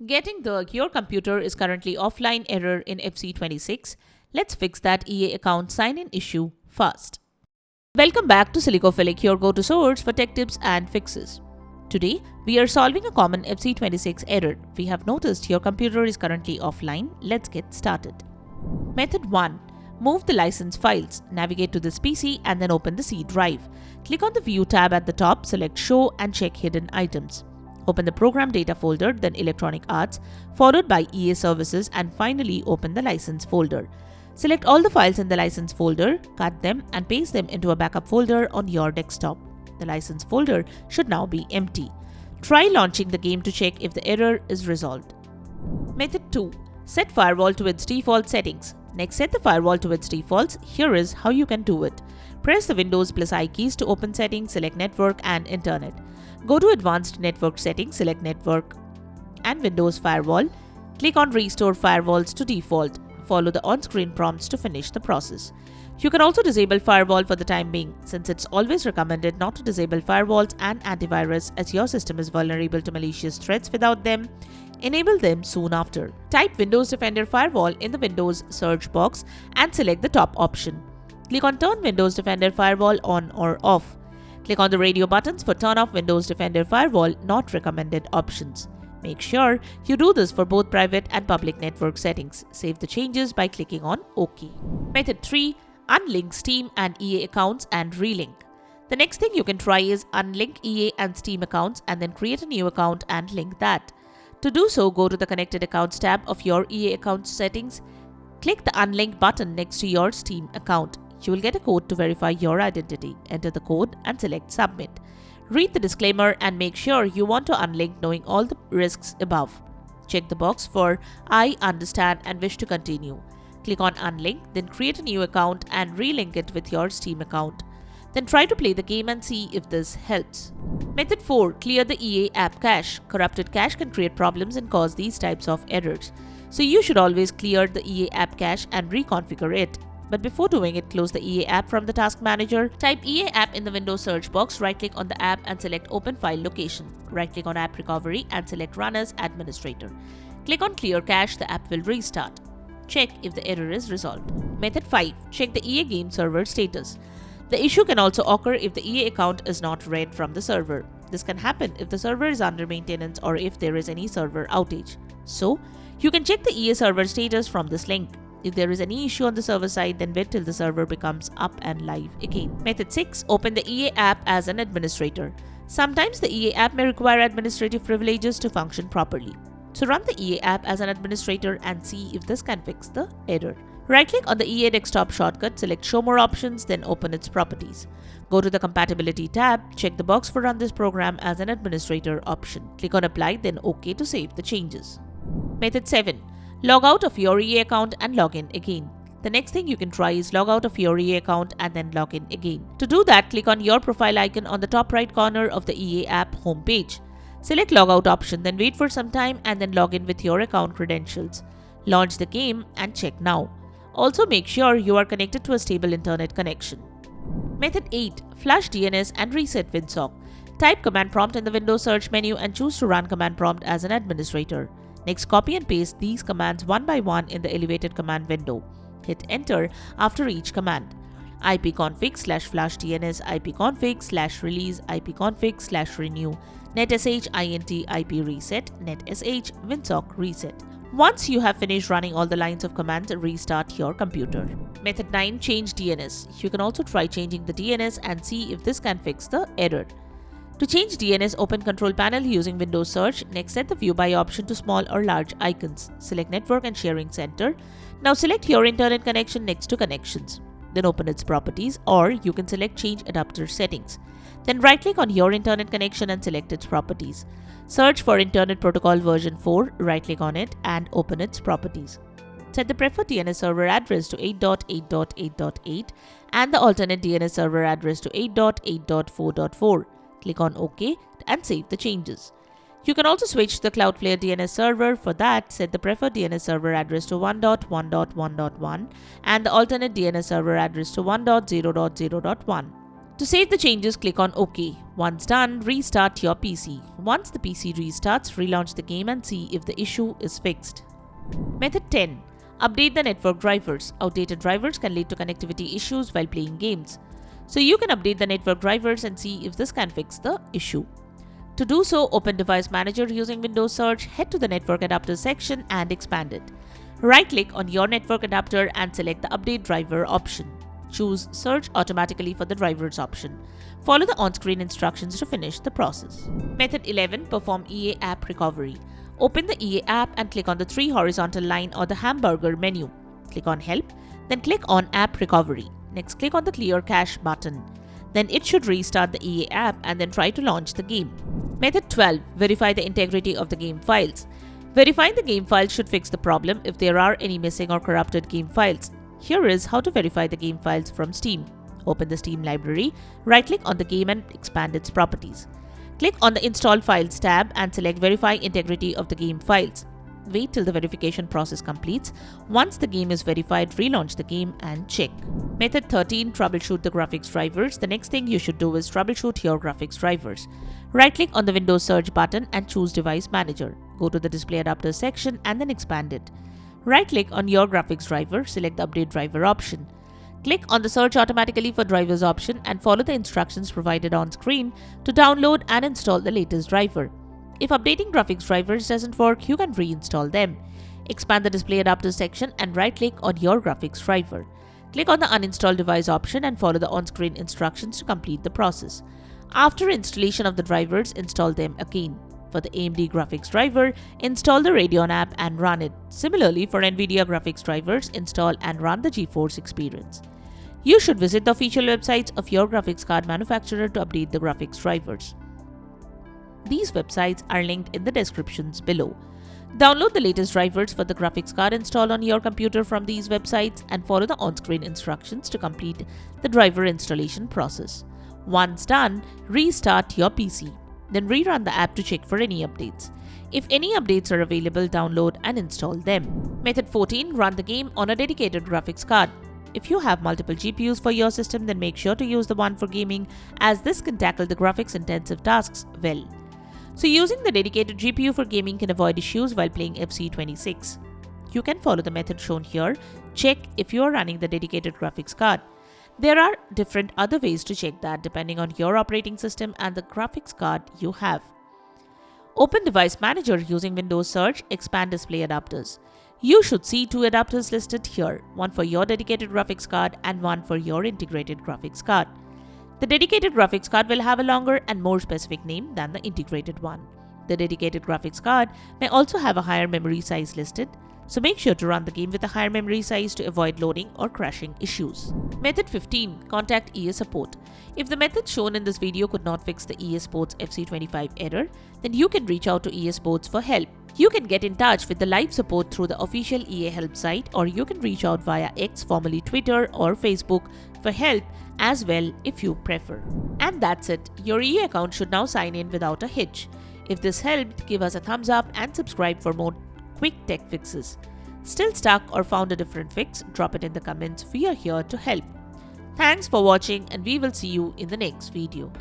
Getting the "Your computer is currently offline" error in FC26. Let's fix that EA account sign-in issue fast. Welcome back to Silicophilic, your go-to source for tech tips and fixes. Today, we are solving a common FC26 error. We have noticed your computer is currently offline. Let's get started. Method 1. Move the license files. Navigate to this PC and then open the C drive. Click on the View tab at the top, select Show and check Hidden Items. Open the Program Data folder, then Electronic Arts, followed by EA Services, and finally open the License folder. Select all the files in the License folder, cut them and paste them into a backup folder on your desktop. The License folder should now be empty. Try launching the game to check if the error is resolved. Method 2. Set firewall to its default settings. Next, set the firewall to its defaults. Here is how you can do it. Press the Windows plus I keys to open settings, select Network and Internet. Go to Advanced Network Settings, select Network and Windows Firewall. Click on Restore Firewalls to Default. Follow the on-screen prompts to finish the process. You can also disable firewall for the time being, since it's always recommended not to disable firewalls and antivirus as your system is vulnerable to malicious threats without them. Enable them soon after. Type Windows Defender Firewall in the Windows search box and select the top option. Click on Turn Windows Defender Firewall on or off. Click on the radio buttons for Turn off Windows Defender Firewall Not Recommended options. Make sure you do this for both private and public network settings. Save the changes by clicking on OK. Method 3. Unlink Steam and EA accounts and relink. The next thing you can try is unlink EA and Steam accounts and then create a new account and link that. To do so, go to the Connected Accounts tab of your EA account settings. Click the Unlink button next to your Steam account. You will get a code to verify your identity. Enter the code and select Submit. Read the disclaimer and make sure you want to unlink knowing all the risks above. Check the box for I understand and wish to continue. Click on Unlink, then create a new account and relink it with your Steam account. Then try to play the game and see if this helps. Method 4. Clear the EA app cache. Corrupted cache can create problems and cause these types of errors. So you should always clear the EA app cache and reconfigure it. But before doing it, close the EA app from the task manager. Type EA app in the Windows search box, right-click on the app and select Open File Location. Right-click on App Recovery and select Run as Administrator. Click on Clear Cache, the app will restart. Check if the error is resolved. Method 5. Check the EA game server status. The issue can also occur if the EA account is not read from the server. This can happen if the server is under maintenance or if there is any server outage. So, you can check the EA server status from this link. If there is any issue on the server side, then wait till the server becomes up and live again. Method 6. Open the EA app as an administrator. Sometimes the EA app may require administrative privileges to function properly. So run the EA app as an administrator and see if this can fix the error. Right-click on the EA desktop shortcut, select Show More Options, then open its properties. Go to the Compatibility tab, check the box for Run this program as an administrator option. Click on Apply, then OK to save the changes. Method 7. Log out of your EA account and log in again. The next thing you can try is log out of your EA account and then log in again. To do that, click on your profile icon on the top right corner of the EA app homepage. Select Logout option, then wait for some time and then log in with your account credentials. Launch the game and check now. Also make sure you are connected to a stable internet connection. Method 8. Flush DNS and reset WinSock. Type command prompt in the Windows search menu and choose to run command prompt as an administrator. Next, copy and paste these commands one by one in the elevated command window. Hit enter after each command. ipconfig/flush DNS, ipconfig/release, ipconfig/renew, netsh int ip reset, netsh winsock reset. Once you have finished running all the lines of command, restart your computer. Method 9. Change DNS. You can also try changing the DNS and see if this can fix the error. To change DNS, open Control Panel using Windows Search. Next, set the View By option to small or large icons. Select Network and Sharing Center. Now select your internet connection next to Connections. Then open its properties, or you can select Change Adapter Settings. Then right-click on your internet connection and select its properties. Search for Internet Protocol version 4, right-click on it and open its properties. Set the preferred DNS server address to 8.8.8.8 and the alternate DNS server address to 8.8.4.4. Click on OK and save the changes. You can also switch to the Cloudflare DNS server. For that, set the preferred DNS server address to 1.1.1.1 and the alternate DNS server address to 1.0.0.1. To save the changes, click on OK. Once done, restart your PC. Once the PC restarts, relaunch the game and see if the issue is fixed. Method 10. Update the network drivers. Outdated drivers can lead to connectivity issues while playing games. So you can update the network drivers and see if this can fix the issue. To do so, open Device Manager using Windows Search, head to the Network Adapters section and expand it. Right-click on your network adapter and select the Update Driver option. Choose Search automatically for the drivers option. Follow the on-screen instructions to finish the process. Method 11. Perform EA App Recovery. Open the EA app and click on the 3 horizontal line or the hamburger menu. Click on Help, then click on App Recovery. Next, click on the Clear Cache button. Then it should restart the EA app and then try to launch the game. Method 12. Verify the integrity of the game files. Verifying the game files should fix the problem if there are any missing or corrupted game files. Here is how to verify the game files from Steam. Open the Steam library, right-click on the game and expand its properties. Click on the Install Files tab and select Verify Integrity of the game files. Wait till the verification process completes. Once the game is verified, relaunch the game and check. Method 13. Troubleshoot the graphics drivers. The next thing you should do is troubleshoot your graphics drivers. Right-click on the Windows Search button and choose Device Manager. Go to the Display Adapters section and then expand it. Right-click on your graphics driver, select the Update Driver option. Click on the Search Automatically for Drivers option and follow the instructions provided on screen to download and install the latest driver. If updating graphics drivers doesn't work, you can reinstall them. Expand the Display Adapters section and right-click on your graphics driver. Click on the Uninstall Device option and follow the on-screen instructions to complete the process. After installation of the drivers, install them again. For the AMD graphics driver, install the Radeon app and run it. Similarly, for NVIDIA graphics drivers, install and run the GeForce Experience. You should visit the official websites of your graphics card manufacturer to update the graphics drivers. These websites are linked in the descriptions below. Download the latest drivers for the graphics card installed on your computer from these websites and follow the on-screen instructions to complete the driver installation process. Once done, restart your PC. Then rerun the app to check for any updates. If any updates are available, download and install them. Method 14. Run the game on a dedicated graphics card. If you have multiple GPUs for your system, then make sure to use the one for gaming, as this can tackle the graphics intensive tasks well. So using the dedicated GPU for gaming can avoid issues while playing FC26. You can follow the method shown here. Check if you are running the dedicated graphics card. There are different other ways to check that depending on your operating system and the graphics card you have. Open Device Manager using Windows Search, expand Display Adapters. You should see 2 adapters listed here, one for your dedicated graphics card and one for your integrated graphics card. The dedicated graphics card will have a longer and more specific name than the integrated one. The dedicated graphics card may also have a higher memory size listed, so make sure to run the game with a higher memory size to avoid loading or crashing issues. Method 15. Contact EA Support. If the method shown in this video could not fix the EA Sports FC25 error, then you can reach out to EA Sports for help. You can get in touch with the live support through the official EA help site, or you can reach out via X, formerly Twitter, or Facebook for help as well if you prefer. And that's it. Your EA account should now sign in without a hitch. If this helped, give us a thumbs up and subscribe for more quick tech fixes. Still stuck or found a different fix? Drop it in the comments. We are here to help. Thanks for watching and we will see you in the next video.